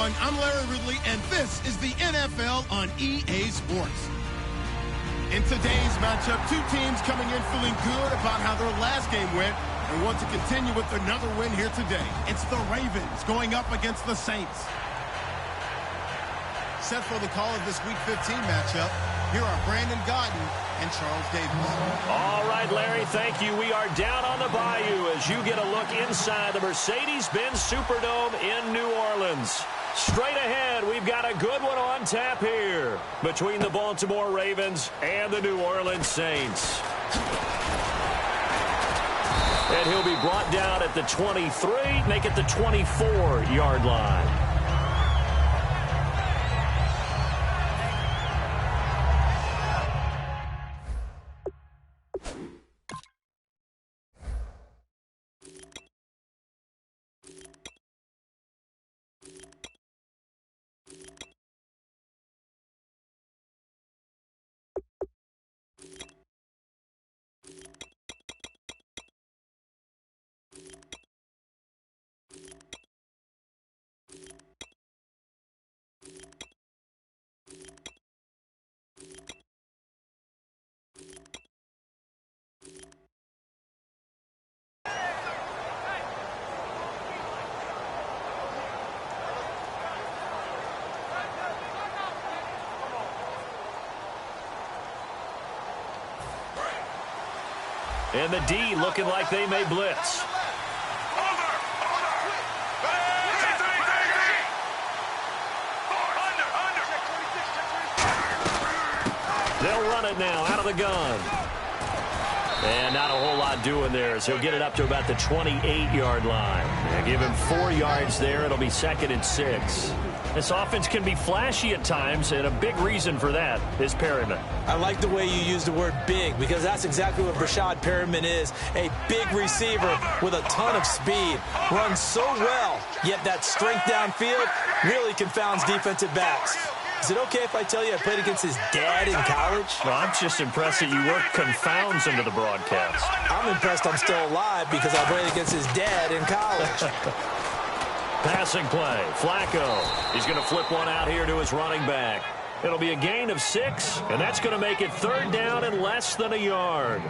everyone. I'm Larry Ridley, and this is the NFL on EA Sports. In today's matchup, two teams coming in feeling good about how their last game went and want to continue with another win here today. It's the Ravens going up against the Saints. Set for the call of this Week 15 matchup, here are Brandon Gaudin and Charles Davis. All right, Larry, thank you. We are down on the bayou as you get a look inside the Mercedes-Benz Superdome in New Orleans. Straight ahead, we've got a good one on tap here between the Baltimore Ravens and the New Orleans Saints. And he'll be brought down at the 23, make it the 24-yard line. And the D looking like they may blitz. They'll run it now out of the gun. And not a whole lot doing there, so he'll get it up to about the 28-yard line. And give him 4 yards there. It'll be 2nd and 6. This offense can be flashy at times, and a big reason for that is Perryman. I like the way you use the word big, because that's exactly what Brashad Perryman is. A big receiver with a ton of speed. Runs so well, yet that strength downfield really confounds defensive backs. Is it okay if I tell you I played against his dad in college? Well, I'm just impressed that you worked confounds into the broadcast. I'm impressed I'm still alive because I played against his dad in college. Passing play. Flacco. He's going to flip one out here to his running back. It'll be a gain of 6, and that's going to make it 3rd down and less than a yard.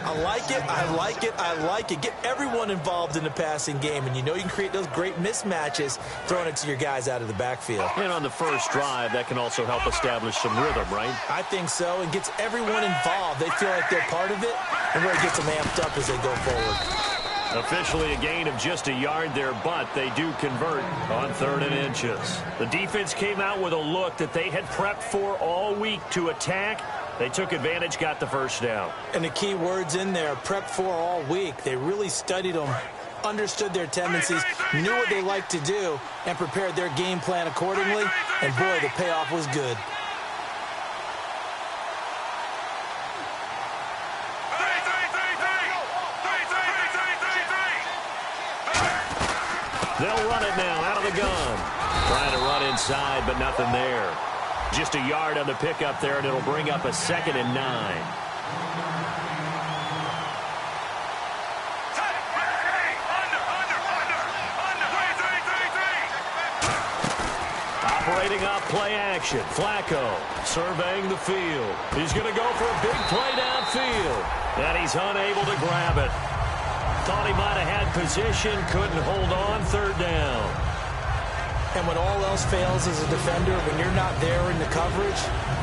I like it, I like it, I like it. Get everyone involved in the passing game, and you know you can create those great mismatches throwing it to your guys out of the backfield. And on the first drive, that can also help establish some rhythm, right? I think so, and gets everyone involved. They feel like they're part of it, and really gets them amped up as they go forward. Officially a gain of just a yard there, but they do convert on 3rd and inches. The defense came out with a look that they had prepped for all week to attack. They took advantage, got the first down. And the key words in there, prepped for all week. They really studied them, understood their tendencies, knew what they liked to do, and prepared their game plan accordingly. And boy, the payoff was good. They'll run it now out of the gun. Trying to run inside, but nothing there. Just a yard on the pickup there, and it'll bring up a 2nd and 9. Operating off play action. Flacco surveying the field. He's going to go for a big play downfield. And he's unable to grab it. Thought he might have had position, couldn't hold on, 3rd down. And when all else fails as a defender, when you're not there in the coverage,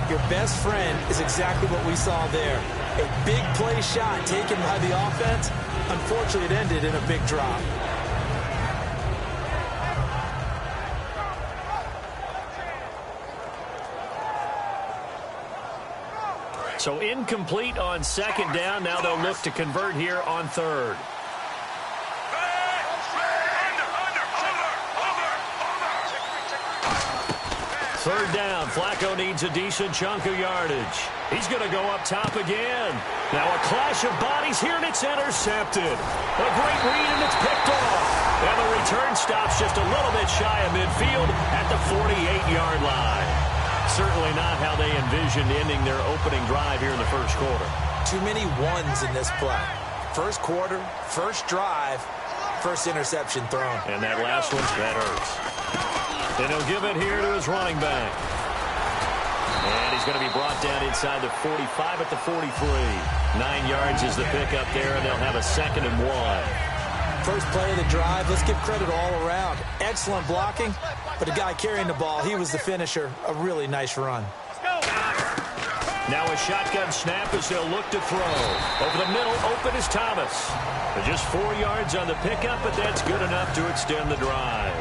your best friend is exactly what we saw there. A big play shot taken by the offense. Unfortunately, it ended in a big drop. So incomplete on 2nd down. Now they'll look to convert here on 3rd. Third down. Flacco needs a decent chunk of yardage. He's going to go up top again. Now a clash of bodies here, and it's intercepted. A great read, and it's picked off. And the return stops just a little bit shy of midfield at the 48-yard line. Certainly not how they envisioned ending their opening drive here in the first quarter. Too many ones in this play. First quarter, first drive, first interception thrown. And that last one, that hurts. And he'll give it here to his running back. And he's going to be brought down inside the 45 at the 43. 9 yards is the pickup there, and they'll have a 2nd and 1. First play of the drive, let's give credit all around. Excellent blocking, but the guy carrying the ball, he was the finisher. A really nice run. Now a shotgun snap as they'll look to throw. Over the middle, open is Thomas. Just 4 yards on the pickup, but that's good enough to extend the drive.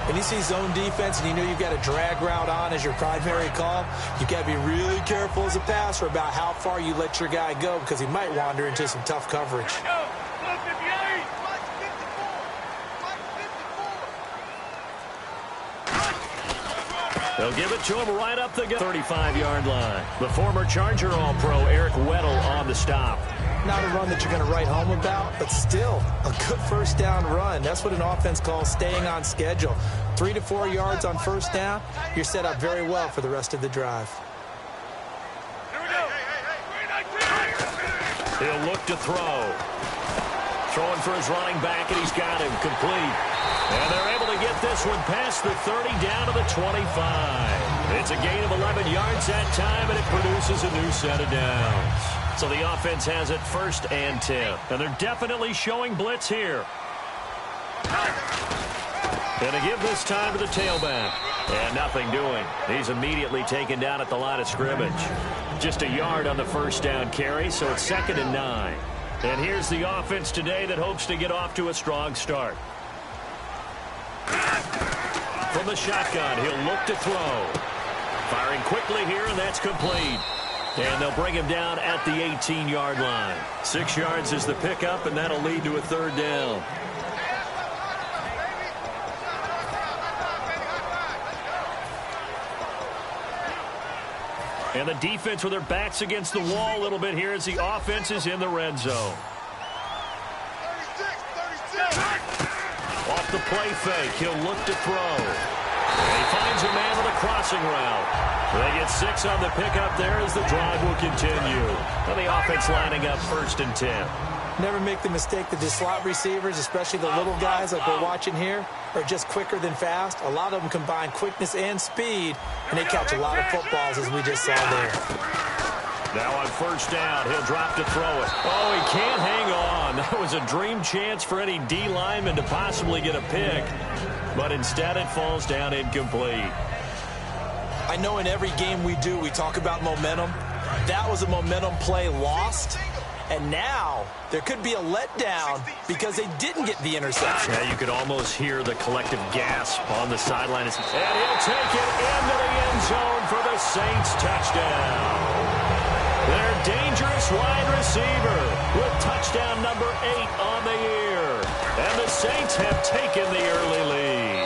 When you see zone defense and you know you've got a drag route on as your primary call, you've got to be really careful as a passer about how far you let your guy go because he might wander into some tough coverage. They'll give it to him right up the 35-yard line. The former Charger All-Pro Eric Weddle on the stop. Not a run that you're going to write home about, but still a good first down run. That's what an offense calls staying on schedule. 3 to 4 yards on first down, you're set up very well for the rest of the drive. He'll look to throw. Throwing for his running back, and he's got him complete. And they're able to get this one past the 30 down to the 25. It's a gain of 11 yards that time, and it produces a new set of downs. So the offense has it 1st and 10. And they're definitely showing blitz here. And to give this time to the tailback. And nothing doing. He's immediately taken down at the line of scrimmage. Just a yard on the first down carry, so it's 2nd and 9. And here's the offense today that hopes to get off to a strong start. From the shotgun, he'll look to throw. Firing quickly here, and that's complete. And they'll bring him down at the 18-yard line. 6 yards is the pickup, and that'll lead to a 3rd down. And the defense with their backs against the wall a little bit here as the offense is in the red zone. Off the play fake, he'll look to throw. And he finds a man with a crossing route. They get 6 on the pickup there as the drive will continue. And the offense lining up 1st and 10. Never make the mistake that the slot receivers, especially the little guys like we're watching here, are just quicker than fast. A lot of them combine quickness and speed, and they catch a lot of footballs as we just saw there. Now on first down, he'll drop to throw it. Oh, he can't hang on. That was a dream chance for any D lineman to possibly get a pick. But instead it falls down incomplete. I know in every game we do, we talk about momentum. That was a momentum play lost. And now there could be a letdown because they didn't get the interception. Yeah, you could almost hear the collective gasp on the sideline. And he'll take it into the end zone for the Saints touchdown. Their dangerous wide receiver with touchdown number 8 on the year. And the Saints have taken the early lead.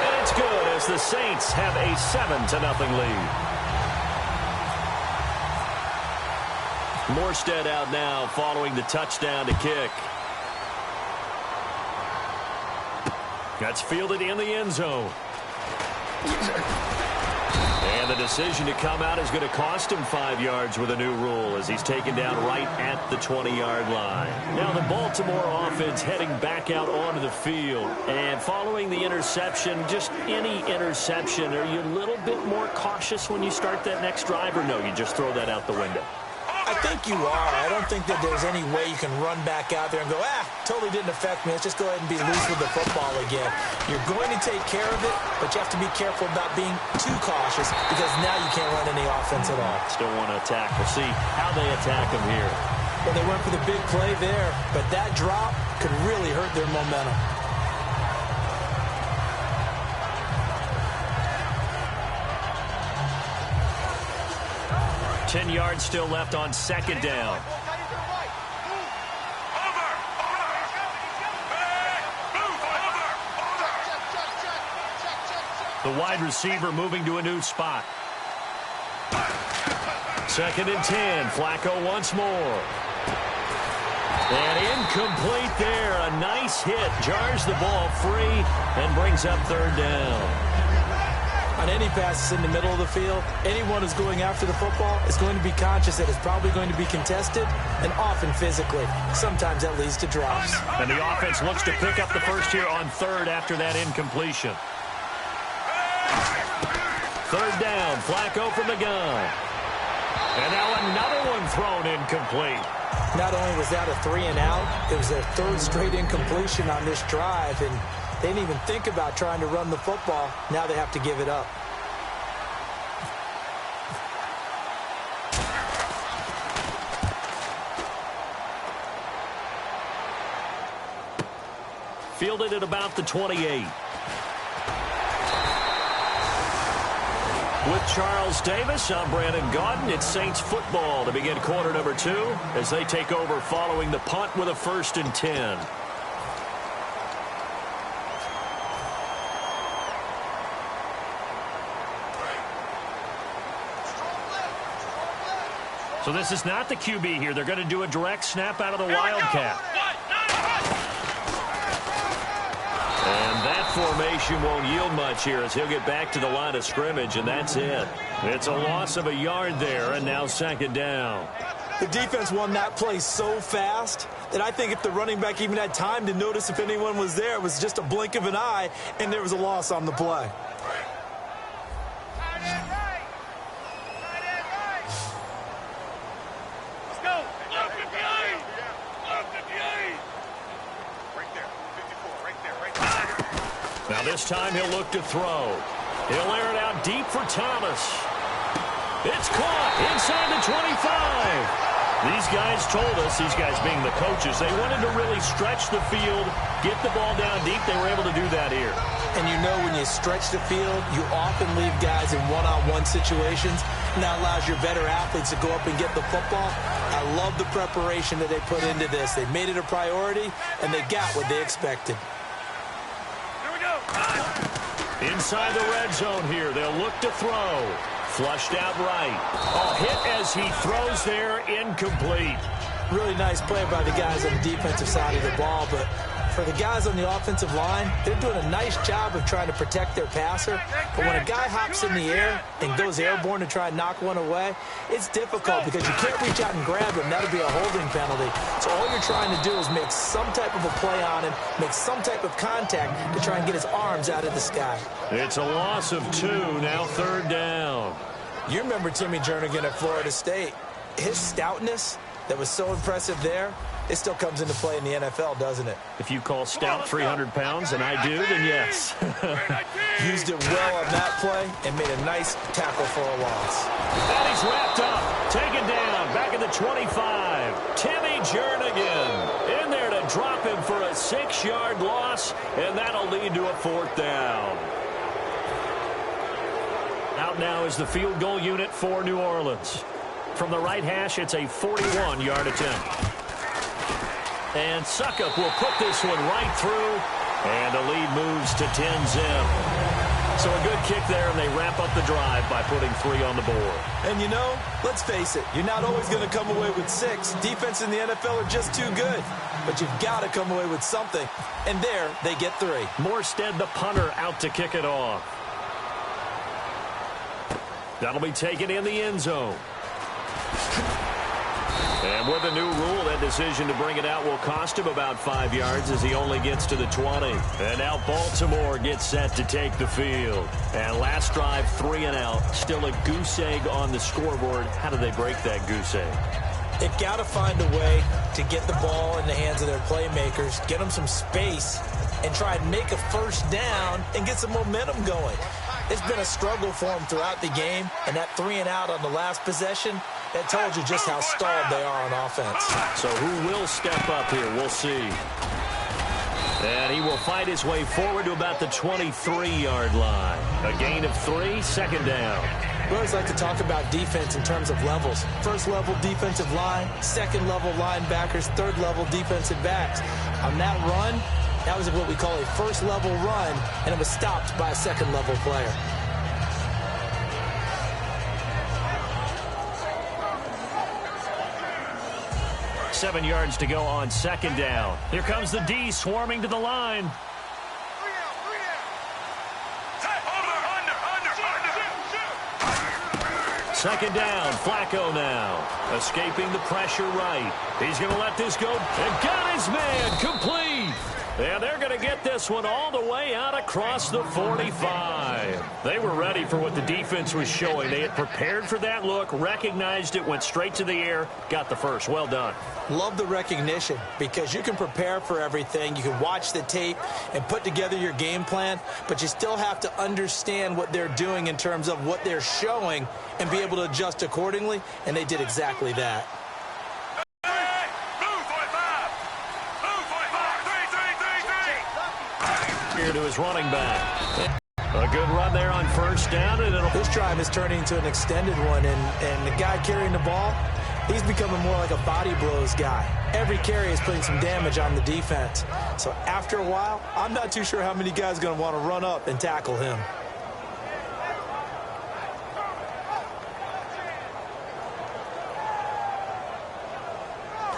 And it's good as the Saints have a 7-0 lead. Morstead out now following the touchdown to kick. That's fielded in the end zone. And the decision to come out is going to cost him 5 yards with a new rule as he's taken down right at the 20-yard line. Now the Baltimore offense heading back out onto the field. And following the interception, just any interception, are you a little bit more cautious when you start that next drive, or no, you just throw that out the window? I think you are. I don't think that there's any way you can run back out there and go, totally didn't affect me. Let's just go ahead and be loose with the football again. You're going to take care of it, but you have to be careful about being too cautious because now you can't run any offense at all. Still want to attack. We'll see how they attack him here. Well, they went for the big play there, but that drop could really hurt their momentum. 10 yards still left on second down. The wide receiver moving to a new spot. 2nd and 10. Flacco once more. And incomplete there. A nice hit. Jars the ball free and brings up 3rd down. On any passes in the middle of the field, anyone who's going after the football is going to be conscious that it's probably going to be contested and often physically. Sometimes that leads to drops. And the offense looks to pick up the first here on 3rd after that incompletion. third down. Flacco from the gun. And now another one thrown incomplete. Not only was that a 3-and-out, it was their third straight incompletion on this drive, and they didn't even think about trying to run the football. Now they have to give it up. Fielded at about the 28. With Charles Davis, I'm Brandon Gaudin. It's Saints football to begin quarter number 2 as they take over following the punt with a 1st and 10. So this is not the QB here. They're going to do a direct snap out of the Wildcat. And that formation won't yield much here as he'll get back to the line of scrimmage, and that's it. It's a loss of a yard there, and now 2nd down. The defense won that play so fast that I think if the running back even had time to notice if anyone was there, it was just a blink of an eye, and there was a loss on the play. Now this time he'll look to throw. He'll air it out deep for Thomas. It's caught inside the 25. These guys told us, these guys being the coaches, they wanted to really stretch the field, get the ball down deep. They were able to do that here. And you know when you stretch the field, you often leave guys in one-on-one situations, and that allows your better athletes to go up and get the football. I love the preparation that they put into this. They made it a priority, and they got what they expected. Inside the red zone here, they'll look to throw. Flushed out right. A hit as he throws there, incomplete. Really nice play by the guys on the defensive side of the ball, but for the guys on the offensive line, they're doing a nice job of trying to protect their passer. But when a guy hops in the air and goes airborne to try and knock one away, it's difficult because you can't reach out and grab him. That'll be a holding penalty. So all you're trying to do is make some type of a play on him, make some type of contact to try and get his arms out of the sky. It's a loss of 2, now 3rd down. You remember Timmy Jernigan at Florida State. His stoutness that was so impressive there, it still comes into play in the NFL, doesn't it? If you call stout 300 pounds, and I do, then yes. Used it well on that play and made a nice tackle for a loss. And he's wrapped up, taken down, back at the 25. Timmy Jernigan in there to drop him for a 6-yard loss, and that'll lead to a 4th down. Out now is the field goal unit for New Orleans. From the right hash, it's a 41-yard attempt. And Suckup will put this one right through, and the lead moves to 10-zip. So a good kick there, and they wrap up the drive by putting 3 on the board. And you know, let's face it, you're not always going to come away with 6. Defense in the NFL are just too good. But you've got to come away with something. And there, they get 3. Morstead, the punter, out to kick it off. That'll be taken in the end zone. And with the new rule, that decision to bring it out will cost him about 5 yards as he only gets to the 20. And now Baltimore gets set to take the field. And last drive, 3 and out. Still a goose egg on the scoreboard. How do they break that goose egg? They've got to find a way to get the ball in the hands of their playmakers, get them some space, and try and make a 1st down and get some momentum going. It's been a struggle for them throughout the game, and that 3 and out on the last possession, that told you just how stalled they are on offense. So who will step up here? We'll see. And he will fight his way forward to about the 23-yard line. A gain of 3, 2nd down. We always like to talk about defense in terms of levels. 1st level defensive line, 2nd level linebackers, 3rd level defensive backs. On that run, that was what we call a 1st level run, and it was stopped by a 2nd level player. Seven yards to go on 2nd down. Here comes the D swarming to the line. Second down, Flacco now. Escaping the pressure right. He's going to let this go. And got his man complete. And they're going to get this this one all the way out across the 45. They were ready for what the defense was showing. They had prepared for that look, recognized it, went straight to the air, got the first. Well done. Love the recognition, because you can prepare for everything. You can watch the tape and put together your game plan, but you still have to understand what they're doing in terms of what they're showing and be able to adjust accordingly, and they did exactly that. Here to his running back. A good run there on first down. And this drive is turning into an extended one, and the guy carrying the ball, he's becoming more like a body blows guy. Every carry is putting some damage on the defense. So after a while, I'm not too sure how many guys are going to want to run up and tackle him.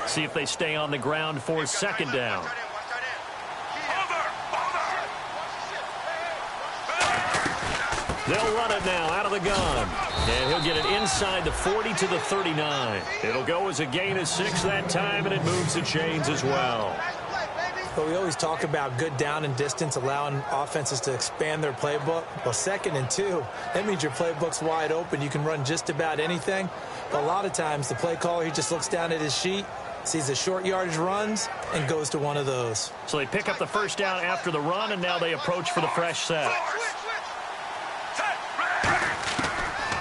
See if they stay on the ground for second down. They'll run it now out of the gun. And he'll get it inside the 40 to the 39. It'll go as a gain of 6 that time, and it moves the chains as well. But we always talk about good down and distance, allowing offenses to expand their playbook. Well, 2nd and 2, that means your playbook's wide open. You can run just about anything. But a lot of times, the play caller, he just looks down at his sheet, sees the short yardage runs, and goes to one of those. So they pick up the first down after the run, and now they approach for the fresh set.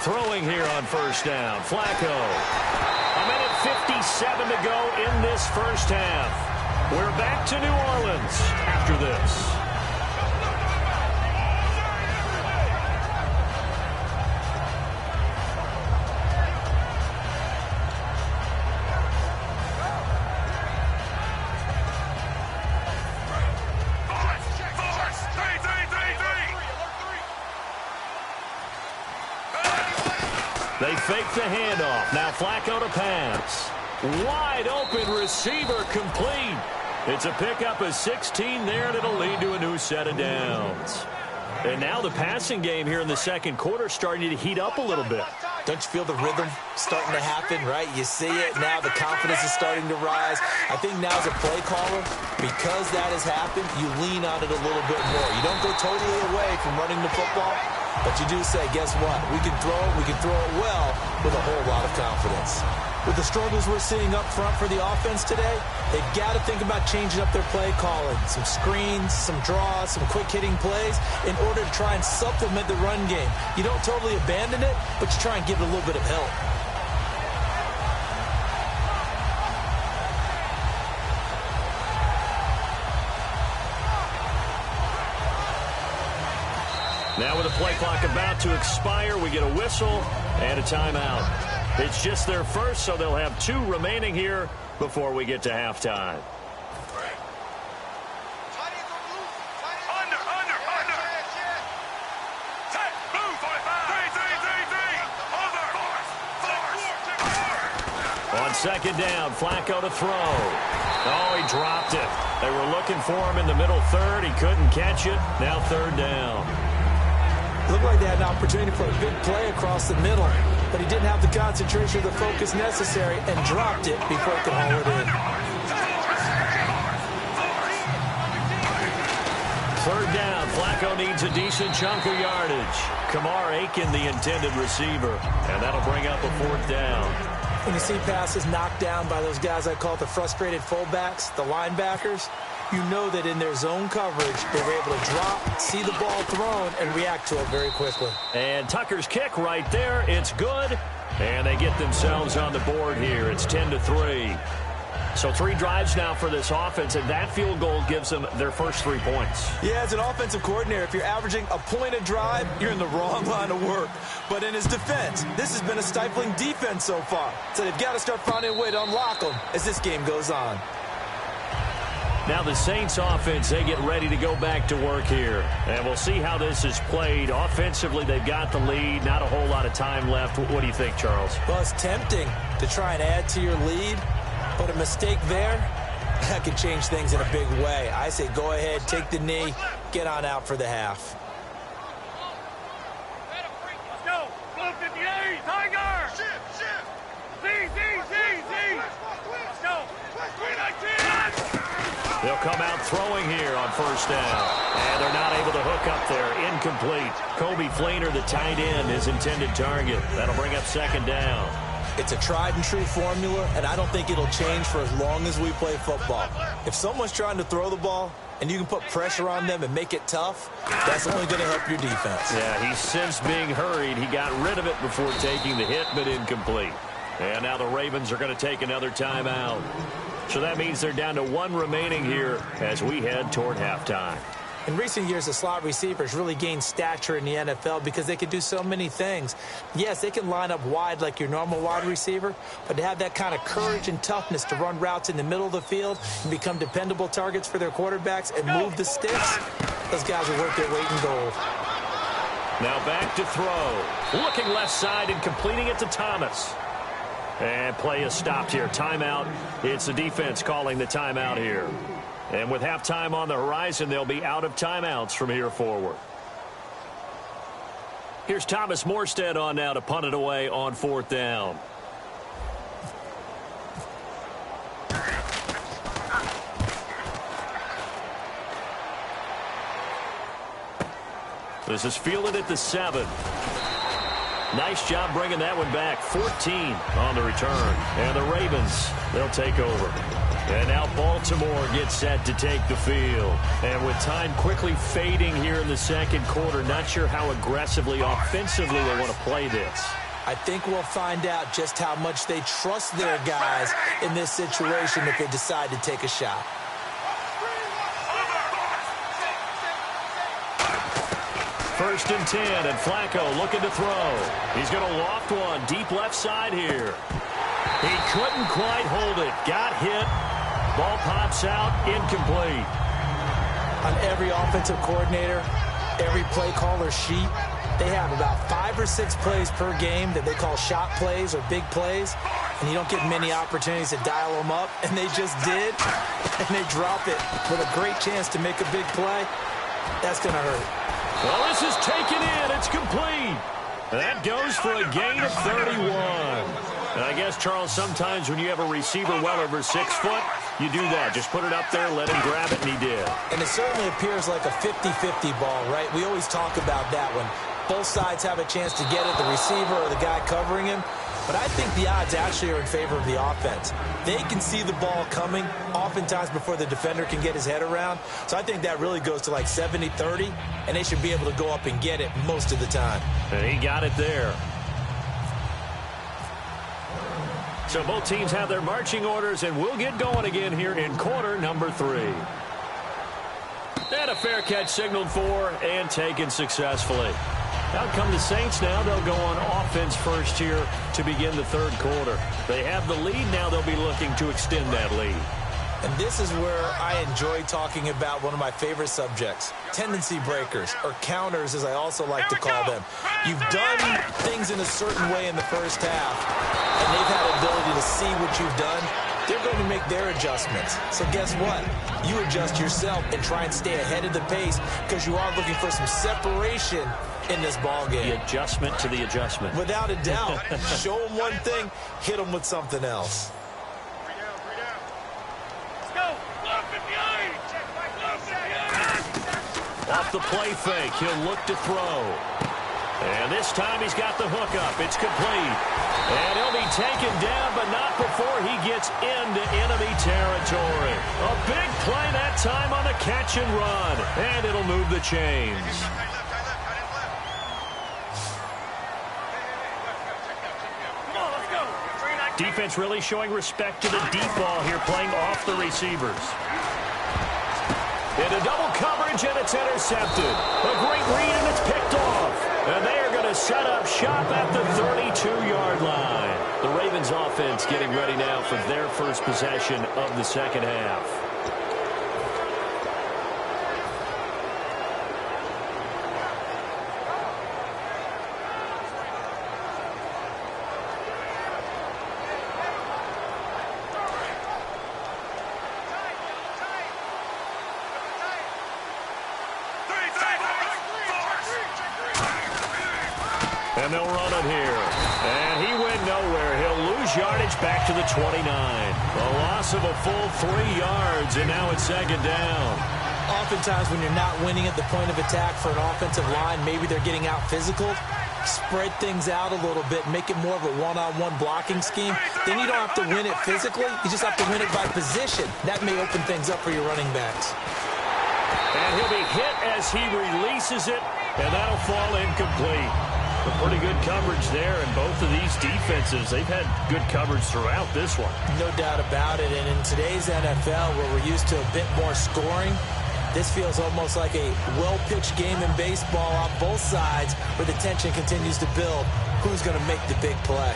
Throwing here on first down, Flacco. A minute 57 to go in this first half. We're back to New Orleans after this. They fake the handoff. Now Flacco to pass. Wide open receiver complete. It's a pickup of 16 there, and it'll lead to a new set of downs. And now the passing game here in the second quarter starting to heat up a little bit. Don't you feel the rhythm starting to happen, right? You see it now. The confidence is starting to rise. I think now as a play caller, because that has happened, you lean on it a little bit more. You don't go totally away from running the football, but you do say, guess what? We can throw it well with a whole lot of confidence. With the struggles we're seeing up front for the offense today, they've got to think about changing up their play calling. Some screens, some draws, some quick-hitting plays in order to try and supplement the run game. You don't totally abandon it, but you try and give it a little bit of help. Now with the play clock about to expire, we get a whistle and a timeout. It's just their first, so they'll have 2 remaining here before we get to halftime. On second down, Flacco to throw. Oh, he dropped it. They were looking for him in the middle third. He couldn't catch it. Now third down. Looked like they had an opportunity for a big play across the middle, but he didn't have the concentration or the focus necessary and dropped it before he could haul it in. Third down, Flacco needs a decent chunk of yardage. Kamar Aiken, the intended receiver, and that'll bring up a 4th down. When you see passes knocked down by those guys I call the frustrated fullbacks, the linebackers, you know that in their zone coverage, they were able to drop, see the ball thrown, and react to it very quickly. And Tucker's kick right there. It's good. And they get themselves on the board here. It's 10-3. So 3 drives now for this offense, and that field goal gives them their first 3 points. Yeah, as an offensive coordinator, if you're averaging a point a drive, you're in the wrong line of work. But in his defense, this has been a stifling defense so far. So they've got to start finding a way to unlock them as this game goes on. Now the Saints offense, they get ready to go back to work here. And we'll see how this is played. Offensively, they've got the lead. Not a whole lot of time left. What do you think, Charles? Well, it's tempting to try and add to your lead, but a mistake there, that could change things in a big way. I say go ahead, take the knee, get on out for the half. Let's go. Blue 58, Tiger. Shift. Z. Let's go. 319. They'll come out throwing here on first down. And they're not able to hook up there. Incomplete. Kobe Fleener, the tight end, his intended target. That'll bring up second down. It's a tried-and-true formula, and I don't think it'll change for as long as we play football. If someone's trying to throw the ball and you can put pressure on them and make it tough, that's only going to help your defense. Yeah, he sensed being hurried. He got rid of it before taking the hit, but incomplete. And now the Ravens are going to take another timeout. So that means they're down to one remaining here as we head toward halftime. In recent years, the slot receivers really gained stature in the NFL because they can do so many things. Yes, they can line up wide like your normal wide receiver, but to have that kind of courage and toughness to run routes in the middle of the field and become dependable targets for their quarterbacks and move the sticks, those guys are worth their weight in gold. Now back to throw. Looking left side and completing it to Thomas. And play is stopped here. Timeout. It's the defense calling the timeout here. And with halftime on the horizon, they'll be out of timeouts from here forward. Here's Thomas Morstead on now to punt it away on fourth down. This is fielded at the 7. Nice job bringing that one back. 14 on the return. And the Ravens, they'll take over. And now Baltimore gets set to take the field. And with time quickly fading here in the second quarter, not sure how aggressively, offensively they want to play this. I think we'll find out just how much they trust their guys in this situation if they decide to take a shot. First and 10, and Flacco looking to throw. He's going to loft one deep left side here. He couldn't quite hold it. Got hit. Ball pops out, incomplete. On every offensive coordinator, every play caller sheet, they have about 5 or 6 plays per game that they call shot plays or big plays, and you don't get many opportunities to dial them up, and they just did, and they drop it with a great chance to make a big play. That's going to hurt. Well, this is taken in. It's complete. That goes for a gain of 31. And I guess, Charles, sometimes when you have a receiver well over 6 foot, you do that. Just put it up there, let him grab it, and he did. And it certainly appears like a 50-50 ball, right? We always talk about that when both sides have a chance to get it, the receiver or the guy covering him. But I think the odds actually are in favor of the offense. They can see the ball coming oftentimes before the defender can get his head around. So I think that really goes to like 70-30, and they should be able to go up and get it most of the time. And he got it there. So both teams have their marching orders, and we'll get going again here in quarter number 3. And a fair catch signaled for and taken successfully. Out come the Saints now. They'll go on offense first here to begin the third quarter. They have the lead. Now they'll be looking to extend that lead. And this is where I enjoy talking about one of my favorite subjects, tendency breakers, or counters as I also like to call them. You've done things in a certain way in the first half, and they've had the ability to see what you've done. They're going to make their adjustments. So guess what? You adjust yourself and try and stay ahead of the pace because you are looking for some separation in this ball game. The adjustment to the adjustment. Without a doubt. Show them one thing, hit them with something else. Off the play fake, he'll look to throw. And this time he's got the hook up. It's complete. And he'll be taken down, but not before he gets into enemy territory. A big play that time on the catch and run. And it'll move the chains. Defense really showing respect to the deep ball here, playing off the receivers. Into double coverage, and it's intercepted. A great read, and it's picked off. And they are going to set up shop at the 32-yard line. The Ravens offense getting ready now for their first possession of the second half. And they'll run it here. And he went nowhere. He'll lose yardage back to the 29. A loss of a full 3 yards, and now it's second down. Oftentimes when you're not winning at the point of attack for an offensive line, maybe they're getting out physical, spread things out a little bit, make it more of a one-on-one blocking scheme. Then you don't have to win it physically. You just have to win it by position. That may open things up for your running backs. And he'll be hit as he releases it, and that'll fall incomplete. But pretty good coverage there, and both of these defenses, they've had good coverage throughout this one. No doubt about it, and in today's NFL, where we're used to a bit more scoring, this feels almost like a well-pitched game in baseball on both sides where the tension continues to build. Who's going to make the big play?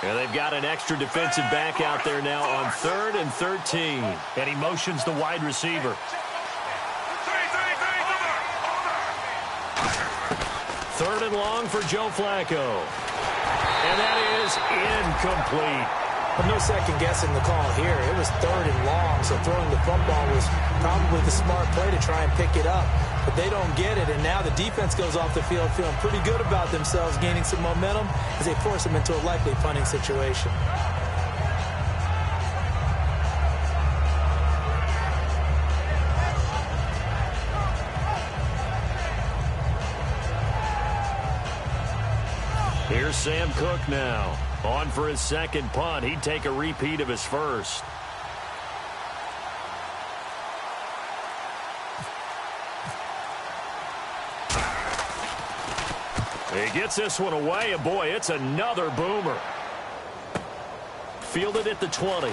And they've got an extra defensive back out there now on 3rd and 13. And he motions the wide receiver. 3rd and long for Joe Flacco. And that is incomplete. But no second guessing the call here. It was 3rd and long, so throwing the football was probably the smart play to try and pick it up. But they don't get it, and now the defense goes off the field feeling pretty good about themselves, gaining some momentum as they force them into a likely punting situation. Here's Sam Cook now. On for his second punt. He'd take a repeat of his first. He gets this one away, and boy, it's another boomer. Fielded at the 20.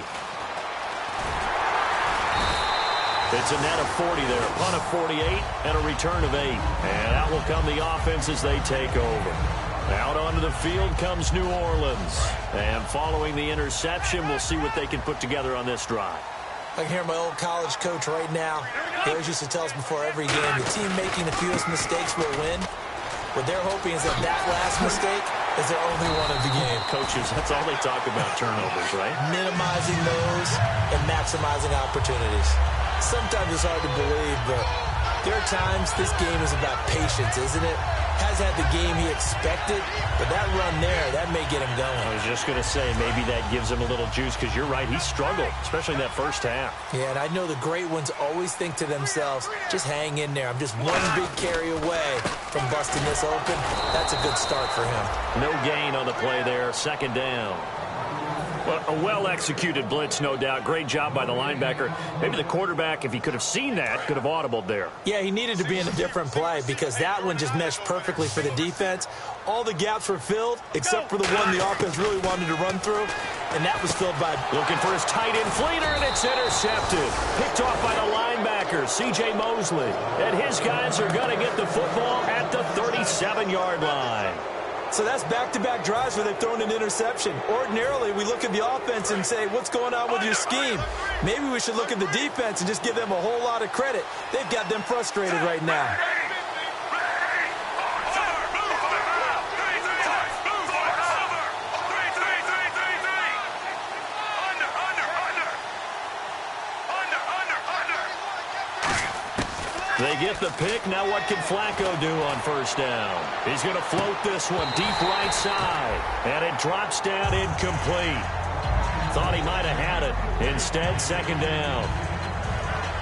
It's a net of 40 there. A punt of 48 and a return of 8. And out will come the offense as they take over. Out onto the field comes New Orleans. And following the interception, we'll see what they can put together on this drive. I can hear my old college coach right now. He always used to tell us before every game, the team making the fewest mistakes will win. What they're hoping is that that last mistake is their only one of the game. Coaches, that's all they talk about, turnovers, right? Minimizing those and maximizing opportunities. Sometimes it's hard to believe, but there are times this game is about patience, isn't it? Has had the game he expected, but that run there, that may get him going. I was just going to say, maybe that gives him a little juice, because you're right, he struggled, especially in that first half. Yeah, and I know the great ones always think to themselves, just hang in there. I'm just one big carry away from busting this open. That's a good start for him. No gain on the play there, second down. Well, a well-executed blitz, no doubt. Great job by the linebacker. Maybe the quarterback, if he could have seen that, could have audibled there. Yeah, he needed to be in a different play because that one just meshed perfectly for the defense. All the gaps were filled except for the one the offense really wanted to run through, and that was filled by... Looking for his tight end Fleeter, and it's intercepted. Picked off by the linebacker, C.J. Mosley. And his guys are going to get the football at the 37-yard line. So that's back-to-back drives where they've thrown an interception. Ordinarily, we look at the offense and say, what's going on with your scheme? Maybe we should look at the defense and just give them a whole lot of credit. They've got them frustrated right now. They get the pick. Now what can Flacco do on first down? He's going to float this one deep right side. And it drops down incomplete. Thought he might have had it. Instead, second down.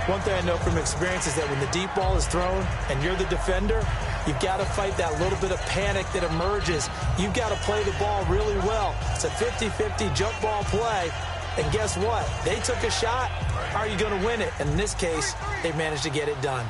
One thing I know from experience is that when the deep ball is thrown and you're the defender, you've got to fight that little bit of panic that emerges. You've got to play the ball really well. It's a 50-50 jump ball play. And guess what? They took a shot. How are you going to win it? And in this case, they managed to get it done.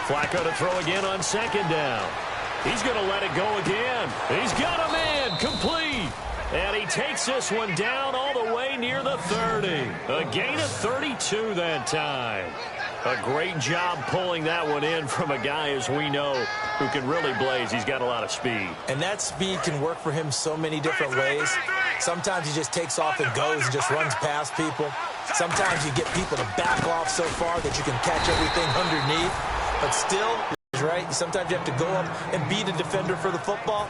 Flacco to throw again on second down. He's going to let it go again. He's got a man complete. And he takes this one down all the way near the 30. A gain of 32 that time. A great job pulling that one in from a guy, as we know, who can really blaze. He's got a lot of speed. And that speed can work for him so many different ways. Sometimes he just takes off and goes and just runs past people. Sometimes you get people to back off so far that you can catch everything underneath. But still, change, right? Sometimes you have to go up and beat a defender for the football.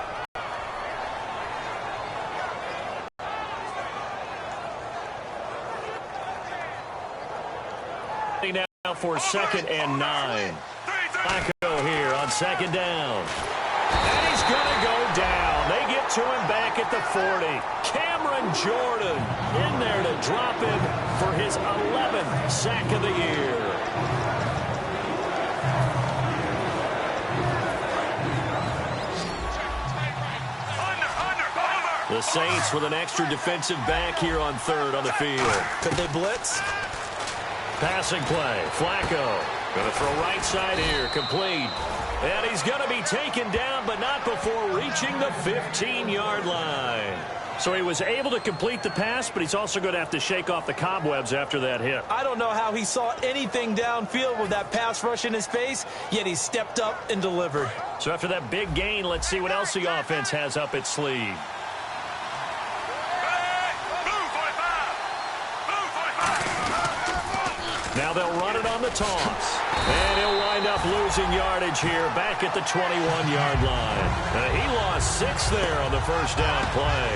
Now for 2nd and 9. Flacco here on 2nd down. And he's going to go down. They get to him back at the 40. Cameron Jordan in there to drop him for his 11th sack of the year. The Saints with an extra defensive back here on 3rd on the field. Could they blitz? Passing play. Flacco going to throw right side here. Complete. And he's going to be taken down, but not before reaching the 15-yard line. So he was able to complete the pass, but he's also going to have to shake off the cobwebs after that hit. I don't know how he saw anything downfield with that pass rush in his face, yet he stepped up and delivered. So after that big gain, let's see what else the offense has up its sleeve. Now they'll run it on the toss. And he'll wind up losing yardage here back at the 21-yard line. He lost 6 there on the first down play.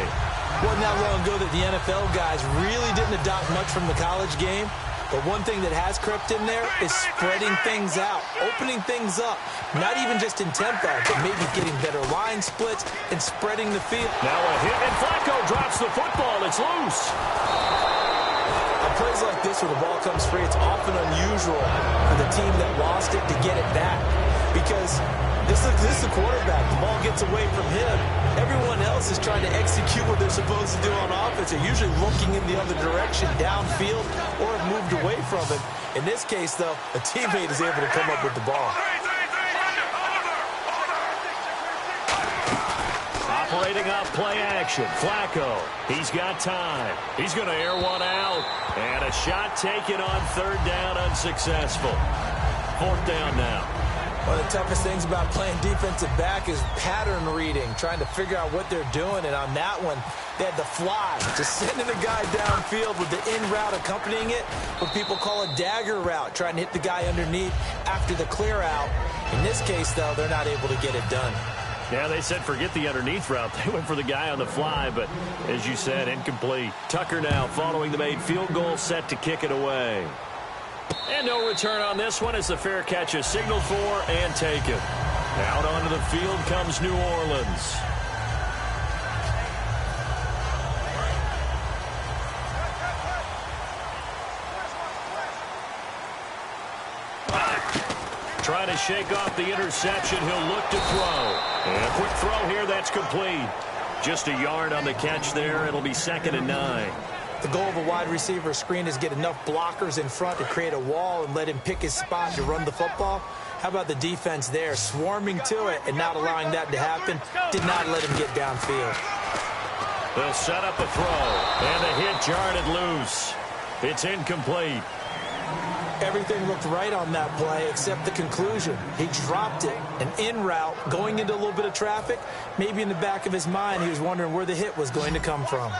Wasn't that long ago that the NFL guys really didn't adopt much from the college game. But one thing that has crept in there is spreading things out, opening things up. Not even just in tempo, but maybe getting better line splits and spreading the field. Now a hit, and Flacco drops the football. It's loose. Plays like this where the ball comes free, it's often unusual for the team that lost it to get it back. Because this is the quarterback. The ball gets away from him. Everyone else is trying to execute what they're supposed to do on offense. They're usually looking in the other direction, downfield, or have moved away from it. In this case, though, a teammate is able to come up with the ball. Operating off play action. Flacco, he's got time. He's going to air one out. And a shot taken on 3rd down, unsuccessful. 4th down now. One of the toughest things about playing defensive back is pattern reading, trying to figure out what they're doing. And on that one, they had the fly, just sending the guy downfield with the in route accompanying it, what people call a dagger route, trying to hit the guy underneath after the clear out. In this case, though, they're not able to get it done. Yeah, they said forget the underneath route. They went for the guy on the fly, but as you said, incomplete. Tucker now following the made field goal, set to kick it away. And no return on this one as the fair catch is signaled for and taken. Out onto the field comes New Orleans. Trying to shake off the interception. He'll look to throw. And a quick throw here. That's complete. Just a yard on the catch there. It'll be 2nd and 9. The goal of a wide receiver screen is get enough blockers in front to create a wall and let him pick his spot to run the football. How about the defense there, swarming to it and not allowing that to happen? Did not let him get downfield. They'll set up the throw. And the hit jarred it loose. It's incomplete. Everything looked right on that play except the conclusion. He dropped it, an in route, going into a little bit of traffic. Maybe in the back of his mind, he was wondering where the hit was going to come from.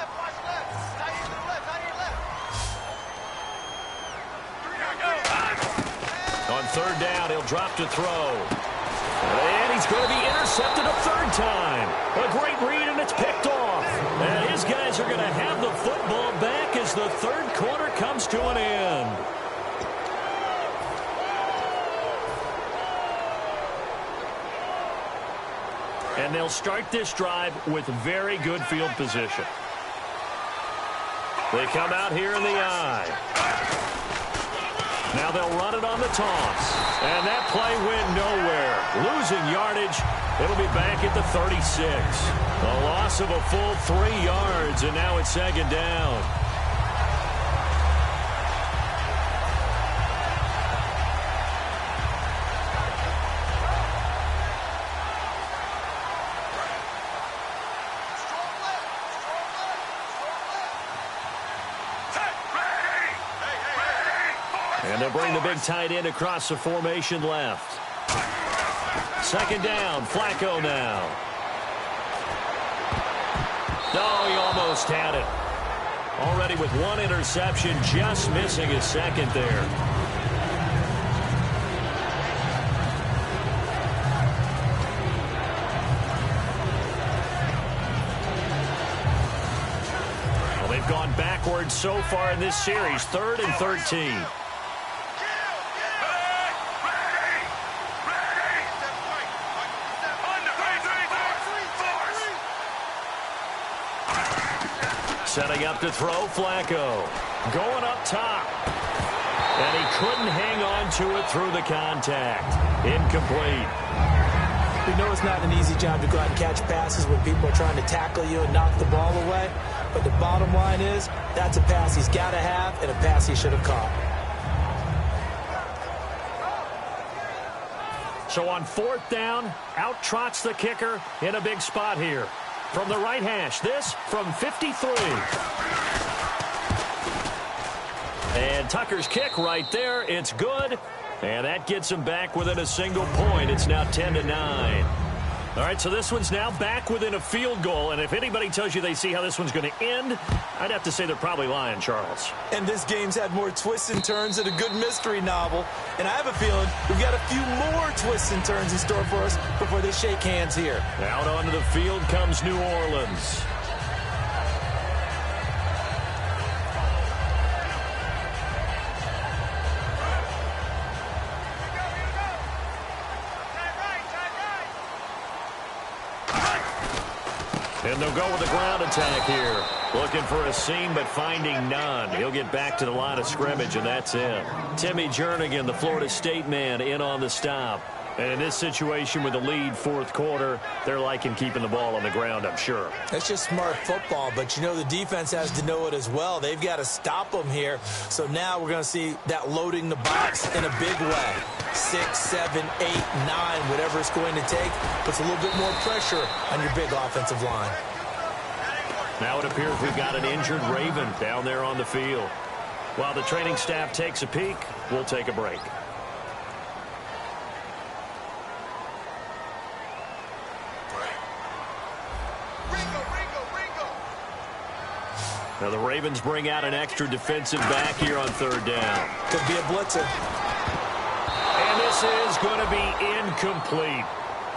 On 3rd down, he'll drop to throw. And he's going to be intercepted a 3rd time. A great read, and it's picked off. And his guys are going to have the football back as the 3rd quarter comes to an end. And they'll start this drive with very good field position. They come out here in the I. Now they'll run it on the toss. And that play went nowhere. Losing yardage. It'll be back at the 36. A loss of a full 3 yards, and now it's 2nd down. And they'll bring the big tight end across the formation left. 2nd down, Flacco now. Oh, he almost had it. Already with 1 interception, just missing his 2nd there. backwards so far in this series. 3rd and 13. Setting up to throw, Flacco. Going up top. And he couldn't hang on to it through the contact. Incomplete. We know it's not an easy job to go out and catch passes when people are trying to tackle you and knock the ball away. But the bottom line is, that's a pass he's got to have and a pass he should have caught. So on 4th down, out trots the kicker in a big spot here. From the right hash, this from 53. And Tucker's kick right there. It's good. And that gets him back within a single point. It's now 10-9. All right, so this one's now back within a field goal. And if anybody tells you they see how this one's going to end, I'd have to say they're probably lying, Charles. And this game's had more twists and turns than a good mystery novel. And I have a feeling we've got a few more twists and turns in store for us before they shake hands here. Out onto the field comes New Orleans. And they'll go with the ground attack here. Looking for a seam, but finding none. He'll get back to the line of scrimmage, and that's it. Timmy Jernigan, the Florida State man, in on the stop. And in this situation with the lead 4th quarter, they're liking keeping the ball on the ground, I'm sure. That's just smart football, but you know the defense has to know it as well. They've got to stop them here. So now we're going to see that loading the box in a big way. 6, 7, 8, 9, whatever it's going to take, puts a little bit more pressure on your big offensive line. Now it appears we've got an injured Raven down there on the field. While the training staff takes a peek, we'll take a break. Now the Ravens bring out an extra defensive back here on 3rd down. Could be a blitzer. And this is going to be incomplete.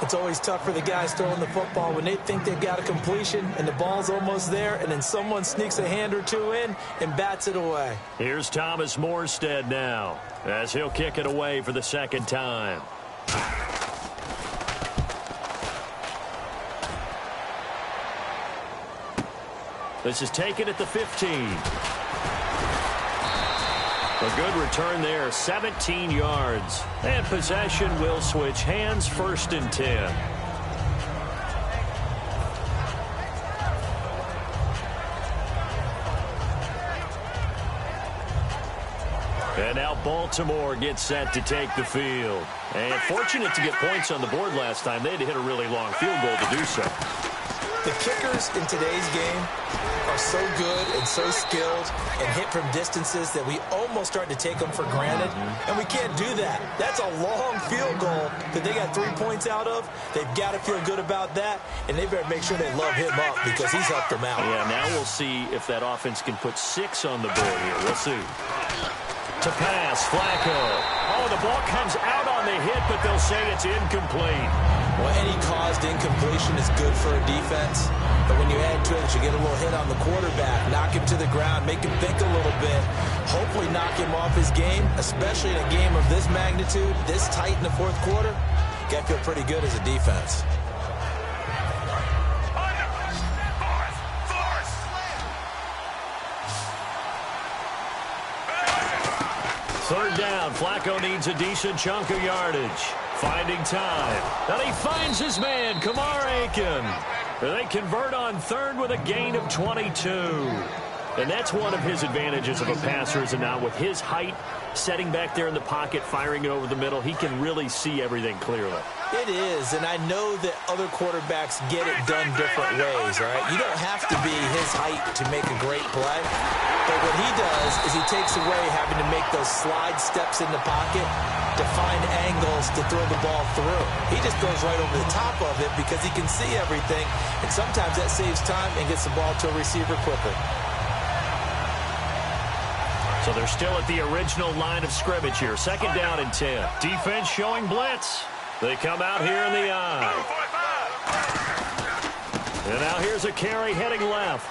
It's always tough for the guys throwing the football when they think they've got a completion and the ball's almost there, and then someone sneaks a hand or two in and bats it away. Here's Thomas Morstead now as he'll kick it away for the 2nd time. This is taken at the 15. A good return there, 17 yards. And possession will switch hands, 1st and 10. And now Baltimore gets set to take the field. And fortunate to get points on the board last time. They had to hit a really long field goal to do so. The kickers in today's game are so good and so skilled and hit from distances that we almost start to take them for granted, and we can't do that. That's a long field goal that they got 3 points out of. They've got to feel good about that, and they better make sure they love him up because he's helped them out. Yeah, now we'll see if that offense can put 6 on the board here. We'll see. To pass, Flacco. Oh, the ball comes out on the hit, but they'll say it's incomplete. Well, any caused incompletion is good for a defense. But when you add to it, you get a little hit on the quarterback, knock him to the ground, make him think a little bit, hopefully knock him off his game, especially in a game of this magnitude, this tight in the 4th quarter. You got to feel pretty good as a defense. Third down, Flacco needs a decent chunk of yardage. Finding time. And he finds his man, Kamar Aiken. They convert on 3rd with a gain of 22. And that's one of his advantages of a passer, is now with his height, setting back there in the pocket, firing it over the middle, he can really see everything clearly. It is, and I know that other quarterbacks get it done different ways, all right? You don't have to be his height to make a great play. But what he does is he takes away having to make those slide steps in the pocket to find angles to throw the ball through. He just goes right over the top of it because he can see everything, and sometimes that saves time and gets the ball to a receiver quicker. So they're still at the original line of scrimmage here. 2nd down and 10. Defense showing blitz. They come out here in the eye. And now here's a carry heading left.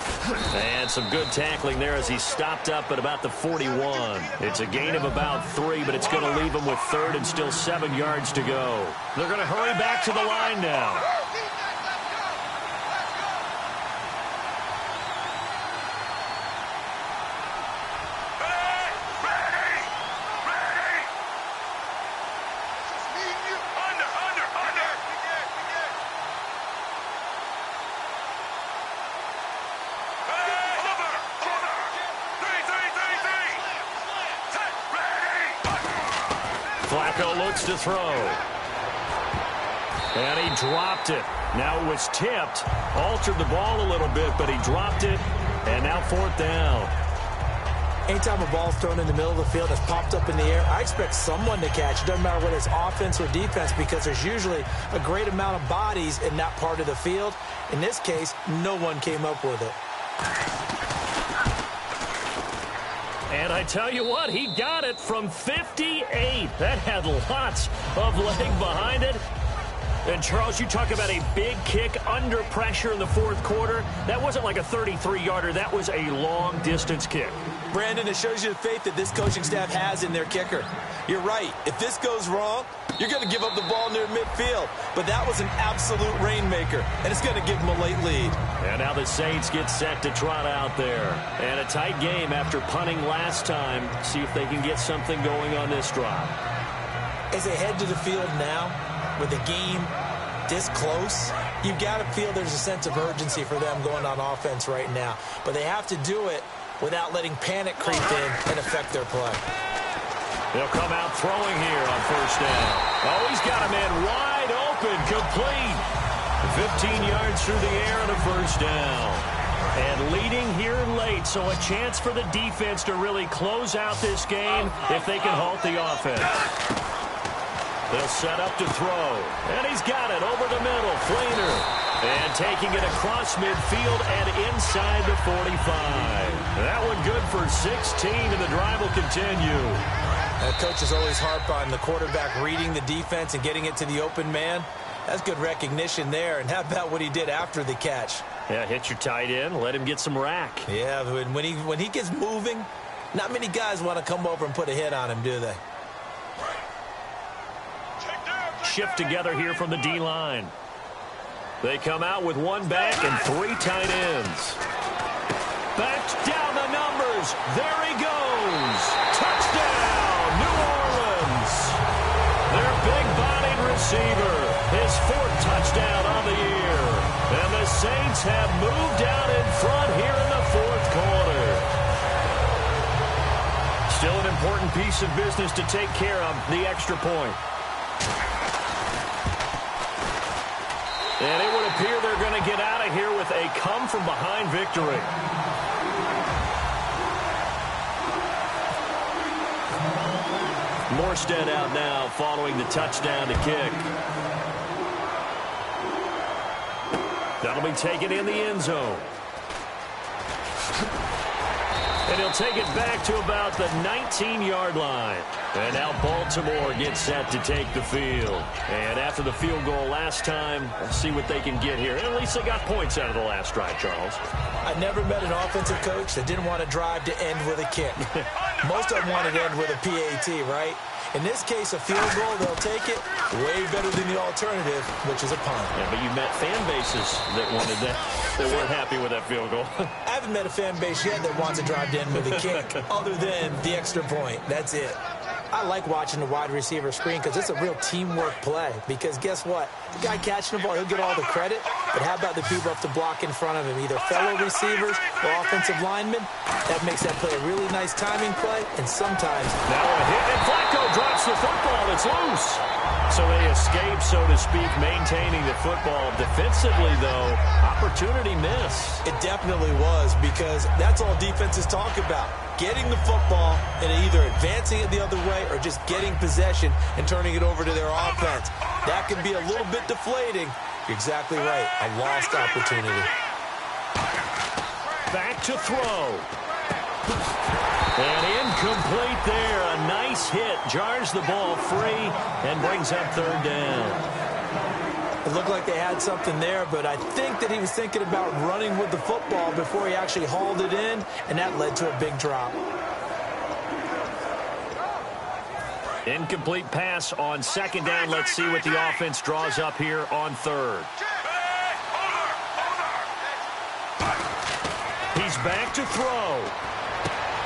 And some good tackling there as he stopped up at about the 41. It's a gain of about 3, but it's going to leave him with 3rd and still 7 yards to go. They're going to hurry back to the line now. Flacco looks to throw. And he dropped it. Now it was tipped. Altered the ball a little bit, but he dropped it. And now 4th down. Anytime a ball's thrown in the middle of the field that's popped up in the air, I expect someone to catch. It doesn't matter whether it's offense or defense because there's usually a great amount of bodies in that part of the field. In this case, no one came up with it. And I tell you what, he got it from 58. That had lots of leg behind it. And, Charles, you talk about a big kick under pressure in the 4th quarter. That wasn't like a 33-yarder. That was a long-distance kick. Brandon, it shows you the faith that this coaching staff has in their kicker. You're right. If this goes wrong, you're going to give up the ball near midfield. But that was an absolute rainmaker, and it's going to give them a late lead. And now the Saints get set to trot out there. And a tight game after punting last time. See if they can get something going on this drive. As they head to the field now, with the game this close, you've got to feel there's a sense of urgency for them going on offense right now. But they have to do it without letting panic creep in and affect their play. They'll come out throwing here on 1st down. Oh, he's got a man wide open, complete. 15 yards through the air and a 1st down. And leading here late, so a chance for the defense to really close out this game if they can halt the offense. They'll set up to throw. And he's got it over the middle. Fleener. And taking it across midfield and inside the 45. That one good for 16, and the drive will continue. Coaches always harp on the quarterback reading the defense and getting it to the open man. That's good recognition there. And how about what he did after the catch? Yeah, hit your tight end, let him get some rack. Yeah, when he gets moving, not many guys want to come over and put a hit on him, do they? Shift together here from the D-line. They come out with 1 back and 3 tight ends. Back down the numbers. There he goes. Touchdown, New Orleans. Their big-bodied receiver. His 4th touchdown on the year. And the Saints have moved out in front here in the 4th quarter. Still an important piece of business to take care of, the extra point. And it would appear they're going to get out of here with a come-from-behind victory. Morstead out now following the touchdown to kick. That'll be taken in the end zone. And he'll take it back to about the 19-yard line. And now Baltimore gets set to take the field. And after the field goal last time, let's see what they can get here. And at least they got points out of the last drive, Charles. I never met an offensive coach that didn't want to drive to end with a kick. Most of them wanted to end with a PAT, right? In this case, a field goal, they'll take it way better than the alternative, which is a punt. Yeah, but you met fan bases that wanted that, that weren't happy with that field goal. I haven't met a fan base yet that wants to drive to end with a kick other than the extra point. That's it. I like watching the wide receiver screen because it's a real teamwork play. Because guess what? The guy catching the ball, he'll get all the credit. But how about the people up to block in front of him, either fellow receivers or offensive linemen? That makes that play a really nice timing play. And sometimes... Now a hit, and Flacco drops the football. It's loose. So they escape, so to speak, maintaining the football. Defensively, though, opportunity miss. It definitely was, because that's all defenses talk about. Getting the football and either advancing it the other way or just getting possession and turning it over to their offense. That can be a little bit deflating. You're exactly right. A lost opportunity. Back to throw. And incomplete there. A nice hit. Jars the ball free and brings up third down. It looked like they had something there, but I think that he was thinking about running with the football before he actually hauled it in, and that led to a big drop. Incomplete pass on second down. Let's see what the offense draws up here on third. He's back to throw.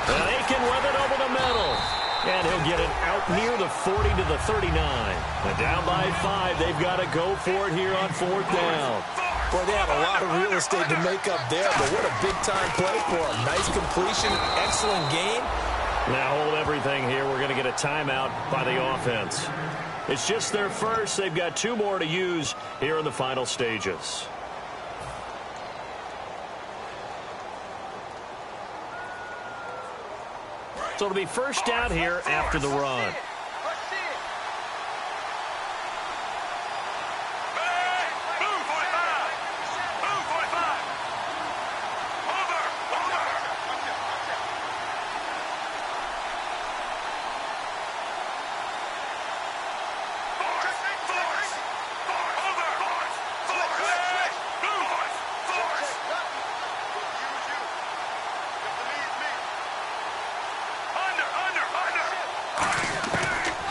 And Aiken with it over the middle. And he'll get it out near the 40 to the 39. And down by 5, they've got to go for it here on fourth down. Boy, they have a lot of real estate to make up there, but what a big-time play for them. Nice completion, excellent gain. Now hold everything here. We're going to get a timeout by the offense. It's just their first. They've got 2 more to use here in the final stages. So it'll be first down here after the run.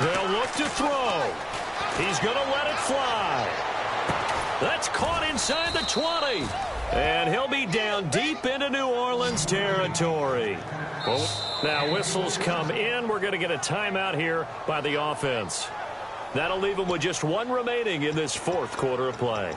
They'll look to throw. He's going to let it fly. That's caught inside the 20. And he'll be down deep into New Orleans territory. Well, now whistles come in. We're going to get a timeout here by the offense. That'll leave them with just 1 remaining in this fourth quarter of play.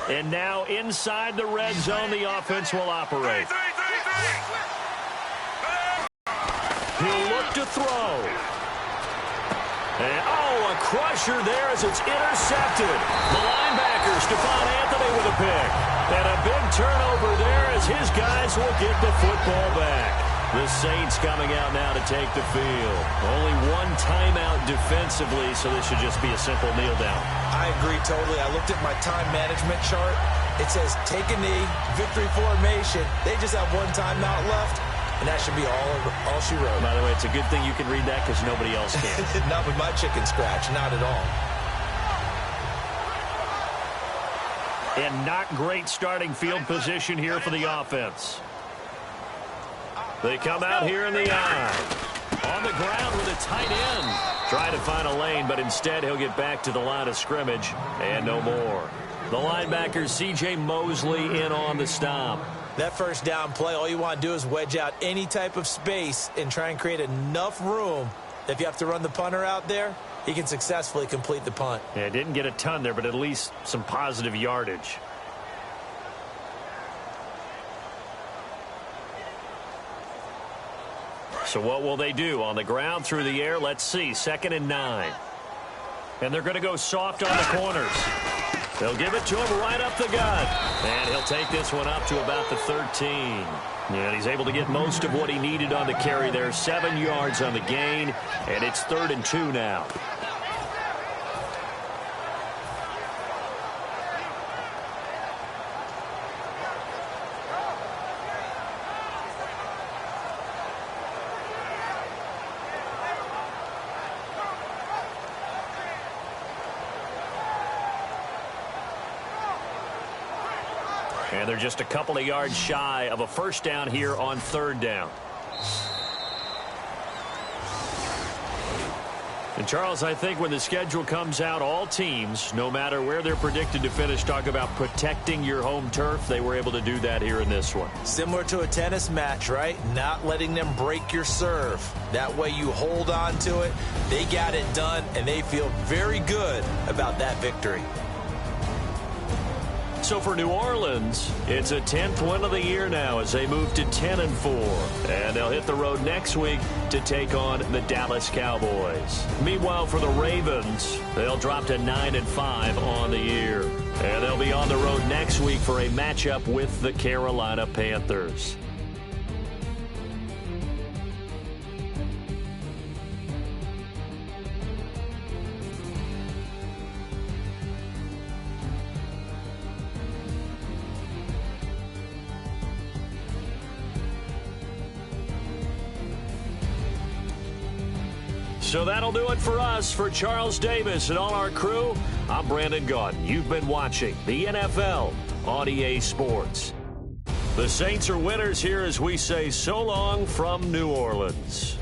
And now inside the red zone, the offense will operate. He'll look to throw. And, a crusher there as it's intercepted. The linebacker, Stephon Anthony, with a pick. And a big turnover there as his guys will get the football back. The Saints coming out now to take the field. Only 1 timeout defensively, so this should just be a simple kneel down. I agree totally. I looked at my time management chart. It says take a knee, victory formation. They just have 1 timeout left, and that should be all she wrote. By the way, it's a good thing you can read that because nobody else can. Not with my chicken scratch, not at all. And not great starting field position here for the offense. They come out here in the eye. On the ground with a tight end. Trying to find a lane, but instead he'll get back to the line of scrimmage and no more. The linebacker, C.J. Mosley, in on the stop. That first down play, all you want to do is wedge out any type of space and try and create enough room. If you have to run the punter out there, he can successfully complete the punt. Yeah, didn't get a ton there, but at least some positive yardage. So what will they do? On the ground, through the air, let's see. 2nd and 9. And they're going to go soft on the corners. They'll give it to him right up the gut. And he'll take this one up to about the 13. And he's able to get most of what he needed on the carry there. 7 yards on the gain. And it's 3rd and 2 now. And they're just a couple of yards shy of a first down here on 3rd down. And, Charles, I think when the schedule comes out, all teams, no matter where they're predicted to finish, talk about protecting your home turf. They were able to do that here in this one. Similar to a tennis match, right? Not letting them break your serve. That way you hold on to it. They got it done, and they feel very good about that victory. So for New Orleans, it's a 10th win of the year now as they move to 10-4. And they'll hit the road next week to take on the Dallas Cowboys. Meanwhile, for the Ravens, they'll drop to 9-5 on the year. And they'll be on the road next week for a matchup with the Carolina Panthers. So that'll do it for us. For Charles Davis and all our crew, I'm Brandon Gaudin. You've been watching the NFL on EA Sports. The Saints are winners here as we say so long from New Orleans.